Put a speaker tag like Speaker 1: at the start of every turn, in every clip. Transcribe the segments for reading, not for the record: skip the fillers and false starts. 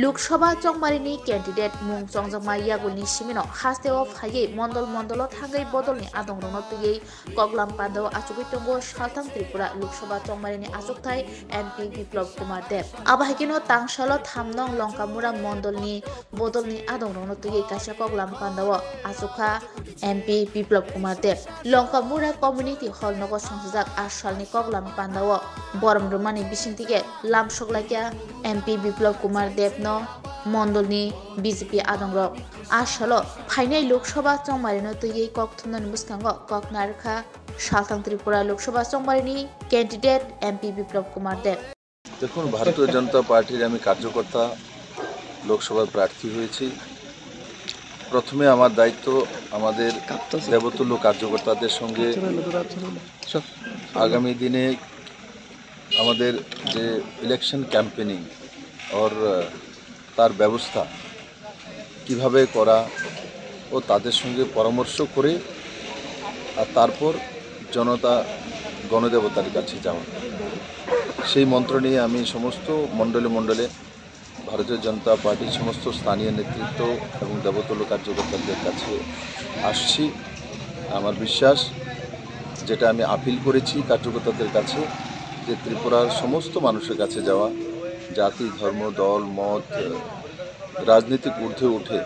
Speaker 1: Lok Sabha চংমারিনি candidate মুং চংজংমা ইয়াগুলनि सिमिनो हास्तेआव फायै मंडल थांगै बदलनि आदंरंनो तुयै कगलाम पान्दाव आचुगै तंगो सालथां Tripura Lok Sabha चंमारिनि आचुकथाय MP Biplab Kumar देव आबाहायकिनो तांसालो थामनं लंकामुरा मंडलनि बदलनि आदंरंनो तुयै Kasa कगलाम पान्दाव आचुका MP Biplab Kumar देव लंकामुरा community hall नगर संसजाक आसालनि कगलाम पान्दाव बरमरुमानि बिसिंतिगे लामसगलाइया MP Biplab Kumar देव मंडलनि BJP आदंग्र आसालो फाइनाय Lok Sabha चंमारिनो तुयै कक थुमनानि बुसखांगो कक नारखा सालथां Tripura Lok Sabha चंमारिनि candidate MP Biplab Kumar देव।
Speaker 2: देखुन भारतीय जनता पार्टीर आमी कार्यकर्ता लोकसभा प्रार्थी हয়েছি। प्रथमे आमार दायित्व आमादेर देवतुल्य कार्यकर्तादेर संगे आगामी दिने आमादेर जे इलेक्शन कैम्पेनिंग और तार व्यवस्था किभाबे करा ओ तादेर संगे परामर्श करे और तारपर जनता गणदेवतार काछे जाওয়া सेई मंत्र निये आमी समस्त मंडले मंडले भारतीय जनता पार्टी समस्त स्थानीय नेतृत्व एवं देवतुल्य कार्यकर्तादेर काछे आसछि। आमार विश्वास जेटा आमी आपिल करेछि कार्यकर्तादेर काछे जे त्रिपुरार समस्त मानुषेर काछे जाওয়া जाति धर्म दल मत राजनीतिक ऊर्ध्वे उठे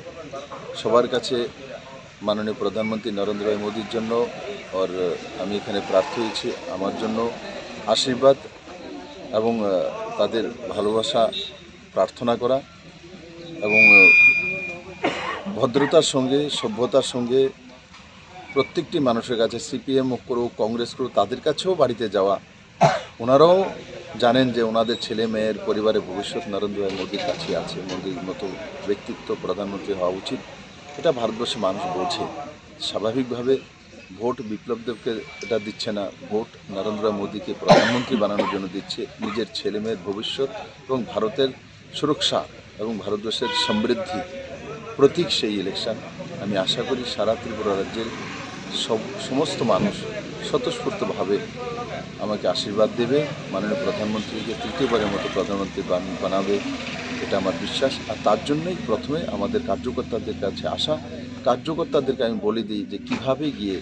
Speaker 2: सबार काछे माननीय प्रधानमंत्री नरेंद्र भाई मोदीर जन्य और आमी एखाने प्रार्थी हয়েছি आमार जन्य आशीर्वाद एवं तादेर भालोबासा प्रार्थना करा एवं भद्रतार संगे सभ्यतार संगे प्रत्येकटी मानुषेर काछे सीपीएम करुक कांग्रेस करुक तादेर काछेও बाड़ीते जाওয়া ओनाराও जानें जे ओनादेर छेले मेयेर परिवारेर भविष्यत नरेंद्र भाई मोदीर काछे आछे। मोदीर मतो व्यक्तित्व प्रधानमंत्री हওয়া उचित এটা ভারতবর্ষের মানুষ বোঝে। স্বাভাবিকভাবে ভোট বিপ্লব দেবকে এটা দিচ্ছে না, ভোট নরেন্দ্র মোদীকে প্রধানমন্ত্রী বানানোর জন্য দিচ্ছে। নিজের ছেলে মেয়ের ভবিষ্যৎ এবং ভারতের সুরক্ষা এবং ভারতবর্ষের সমৃদ্ধি প্রতীক সেই ইলেকশন। আমি আশা করি সারা ত্রিপুরা রাজ্যের সমস্ত মানুষ স্বতঃস্ফূর্তভাবে আমাকে আশীর্বাদ দেবে, মাননীয় প্রধানমন্ত্রীকে তৃতীয়বারের মতো প্রধানমন্ত্রী বানাবে, এটা আমার বিশ্বাস। আর তার জন্যই প্রথমে আমাদের কার্যকর্তাদের কাছে আসা। কার্যকর্তাদেরকে আমি বলে দিই যে কীভাবে গিয়ে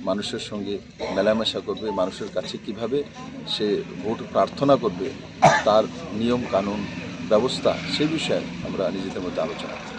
Speaker 2: মানুষের সঙ্গে মেলামেশা করবে, মানুষের কাছে কিভাবে সে ভোট প্রার্থনা করবে, তার নিয়ম কানুন ব্যবস্থা সেই বিষয়ে আমরা নিজেদের মধ্যে আলোচনা করি।